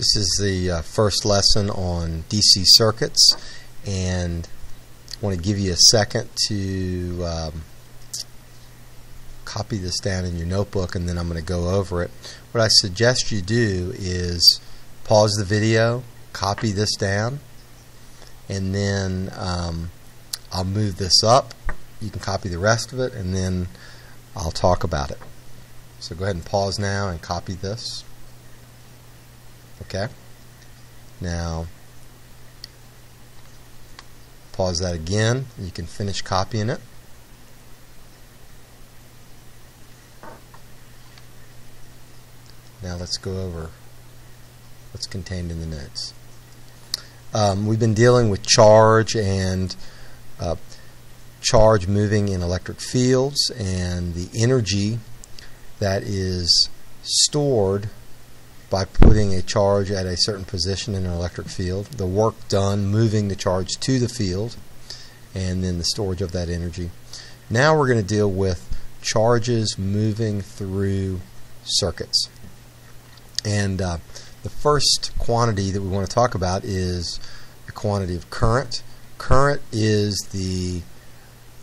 This is the first lesson on DC circuits, and I want to give you a second to copy this down in your notebook, and then I'm going to go over it. What I suggest you do is pause the video, copy this down, and then I'll move this up. You can copy the rest of it, and then I'll talk about it. So go ahead and pause now and copy this. Okay. Now pause that again. You can finish copying it. Now let's go over what's contained in the notes. We've been dealing with charge and charge moving in electric fields and the energy that is stored by putting a charge at a certain position in an electric field, the work done moving the charge to the field, and then the storage of that energy. Now we're going to deal with charges moving through circuits. And the first quantity that we want to talk about is the quantity of current. Current is the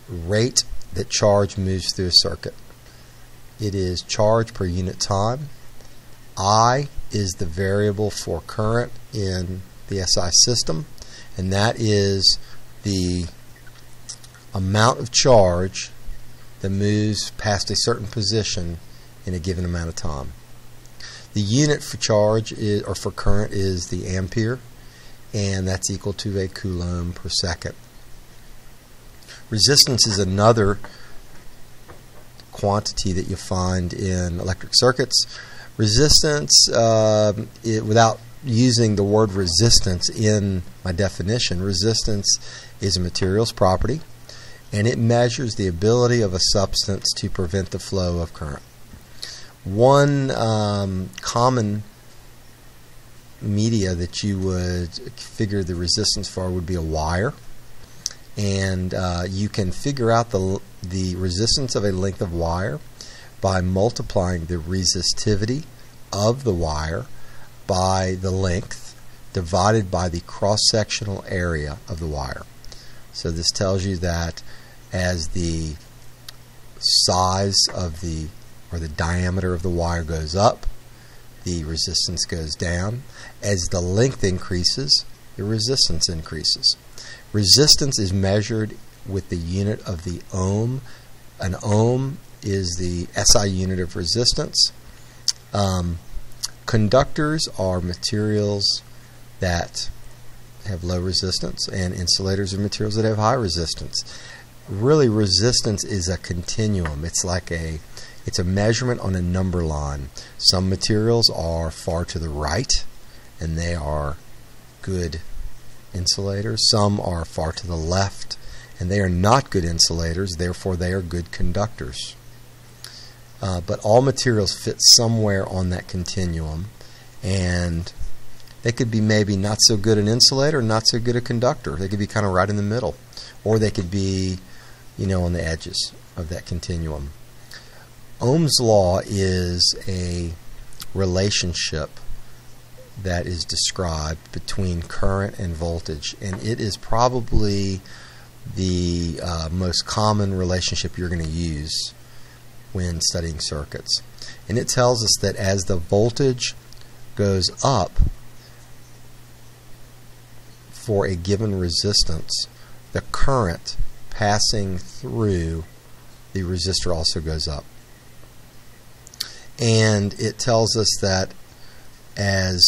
rate that charge moves through a circuit. It is charge per unit time. I is the variable for current in the SI system, and that is the amount of charge that moves past a certain position in a given amount of time. The unit for charge is, or for current, is the ampere, and that's equal to a coulomb per second. Resistance is another quantity that you find in electric circuits. Resistance, without using the word resistance in my definition, resistance is a material's property, and it measures the ability of a substance to prevent the flow of current. One common media that you would figure the resistance for would be a wire, and you can figure out the resistance of a length of wire by multiplying the resistivity of the wire by the length divided by the cross-sectional area of the wire. So this tells you that as the size of the diameter of the wire goes up, the resistance goes down. As the length increases, the resistance increases. Resistance is measured with the unit of the ohm. An ohm is the SI unit of resistance. Conductors are materials that have low resistance, and insulators are materials that have high resistance. Really, resistance is a continuum. It's a measurement on a number line. Some materials are far to the right, and they are good insulators. Some are far to the left, and they are not good insulators, therefore they are good conductors. But all materials fit somewhere on that continuum, and they could be maybe not so good an insulator, not so good a conductor. They could be kind of right in the middle, or they could be, on the edges of that continuum. Ohm's Law is a relationship that is described between current and voltage, and it is probably the most common relationship you're going to use when studying circuits. And it tells us that as the voltage goes up for a given resistance, the current passing through the resistor also goes up. And it tells us that as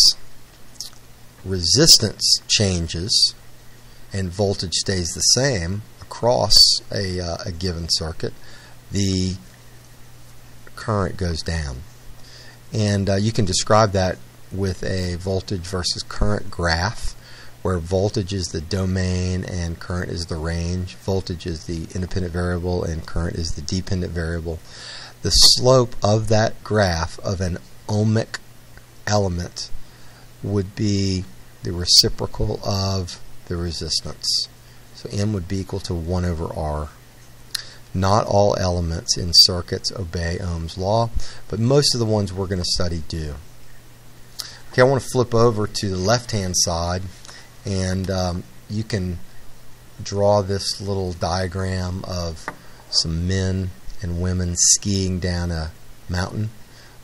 resistance changes and voltage stays the same across a given circuit, the current goes down. And you can describe that with a voltage versus current graph, where voltage is the domain and current is the range. Voltage is the independent variable and current is the dependent variable. The slope of that graph of an ohmic element would be the reciprocal of the resistance. So M would be equal to 1 over R. Not all elements in circuits obey Ohm's law, but most of the ones we're going to study do. Okay, I want to flip over to the left-hand side, and you can draw this little diagram of some men and women skiing down a mountain.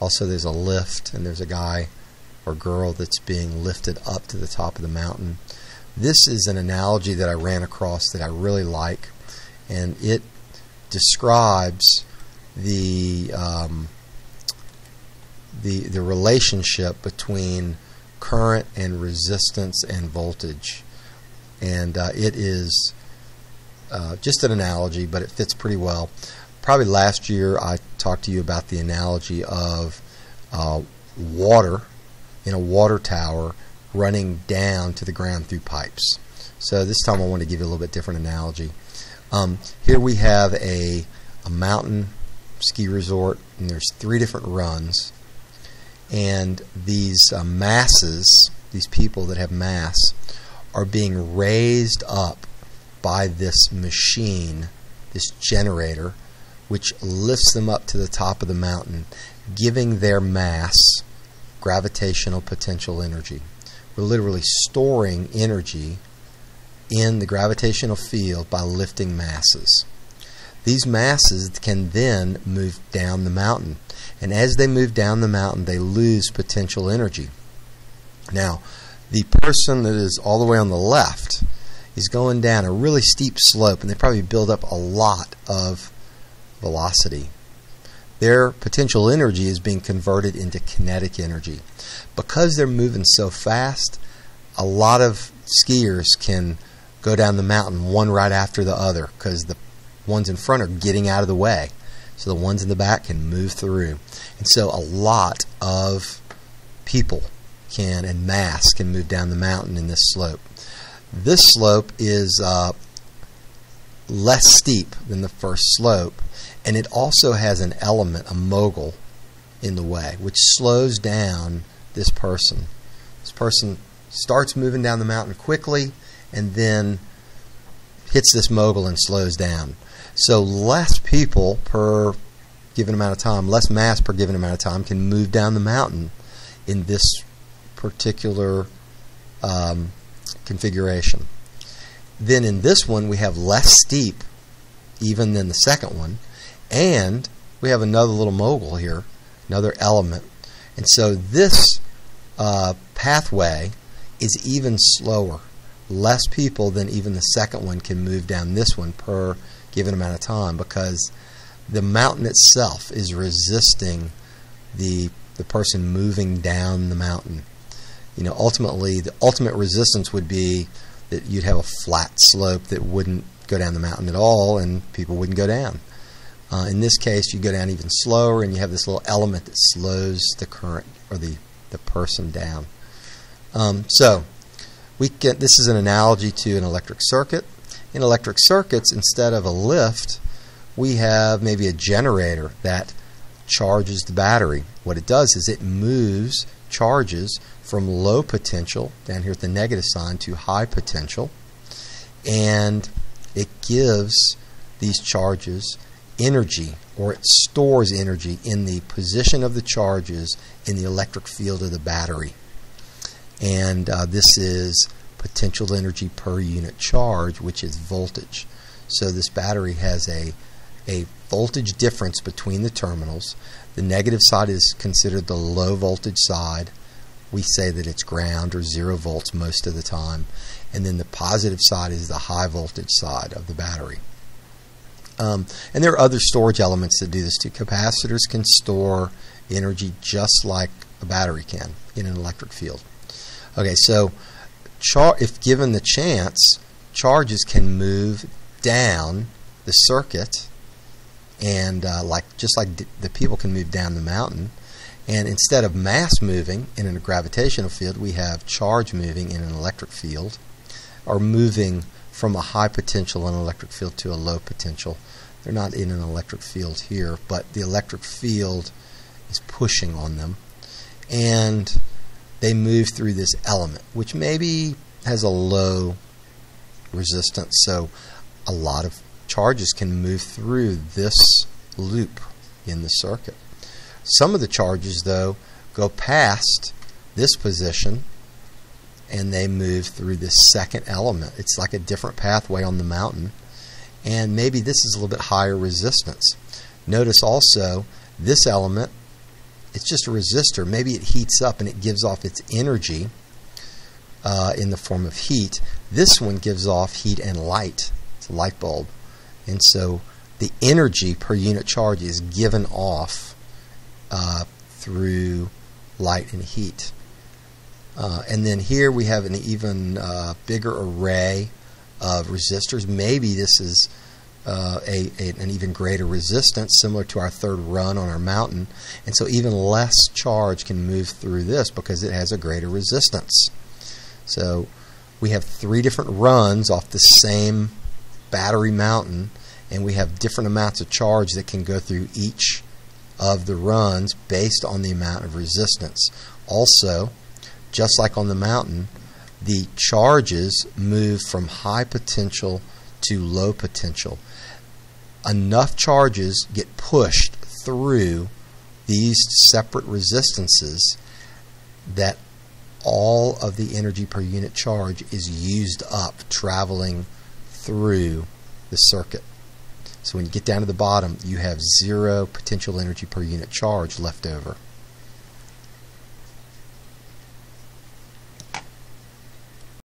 Also, there's a lift, and there's a guy or girl that's being lifted up to the top of the mountain. This is an analogy that I ran across that I really like, and it describes the relationship between current and resistance and voltage. And it is just an analogy, but it fits pretty well. Probably last year I talked to you about the analogy of water in a water tower running down to the ground through pipes. So this time I want to give you a little bit different analogy. Here we have a mountain ski resort, and there's 3 different runs, and these masses, these people that have mass, are being raised up by this machine, this generator, which lifts them up to the top of the mountain, giving their mass gravitational potential energy. We're literally storing energy in the gravitational field by lifting masses. These masses can then move down the mountain, and as they move down the mountain they lose potential energy. Now, the person that is all the way on the left is going down a really steep slope, and they probably build up a lot of velocity. Their potential energy is being converted into kinetic energy. Because they're moving so fast, a lot of skiers can go down the mountain one right after the other because the ones in front are getting out of the way, so the ones in the back can move through. And so a lot of people can, and mass can, move down the mountain in this slope. This slope is less steep than the first slope, and it also has an element, a mogul, in the way, which slows down this person. This person starts moving down the mountain quickly and then hits this mogul and slows down. So less people per given amount of time, less mass per given amount of time, can move down the mountain in this particular configuration. Then in this one we have less steep even than the second one, and we have another little mogul here, another element. And so this pathway is even slower. Less people than even the second one can move down this one per given amount of time, because the mountain itself is resisting the person moving down the mountain. You know, ultimately, the ultimate resistance would be that you'd have a flat slope that wouldn't go down the mountain at all, and people wouldn't go down. In this case, you go down even slower, and you have this little element that slows the current or the person down. So this is an analogy to an electric circuit. In electric circuits, instead of a lift, we have maybe a generator that charges the battery. What it does is it moves charges from low potential, down here at the negative sign, to high potential, and it gives these charges energy, or it stores energy in the position of the charges in the electric field of the battery. And this is potential energy per unit charge, which is voltage. So this battery has a voltage difference between the terminals. The negative side is considered the low voltage side. We say that it's ground or 0 volts most of the time. And then the positive side is the high voltage side of the battery. And there are other storage elements that do this too. Capacitors can store energy just like a battery can in an electric field. Okay, so if given the chance, charges can move down the circuit, and just like the people can move down the mountain. And instead of mass moving in a gravitational field, we have charge moving in an electric field, or moving from a high potential in an electric field to a low potential. They're not in an electric field here, but the electric field is pushing on them, and they move through this element, which maybe has a low resistance, so a lot of charges can move through this loop in the circuit. Some of the charges, though, go past this position and they move through this second element. It's like a different pathway on the mountain, and maybe this is a little bit higher resistance. Notice also this element, it's just a resistor. Maybe it heats up and it gives off its energy in the form of heat. This one gives off heat and light. It's a light bulb. And so the energy per unit charge is given off through light and heat. And then here we have an even bigger array of resistors. Maybe this is an even greater resistance, similar to our third run on our mountain. And so even less charge can move through this because it has a greater resistance. So we have 3 different runs off the same battery mountain, and we have different amounts of charge that can go through each of the runs based on the amount of resistance. Also, just like on the mountain, the charges move from high potential to low potential. Enough charges get pushed through these separate resistances that all of the energy per unit charge is used up traveling through the circuit. So when you get down to the bottom, you have 0 potential energy per unit charge left over.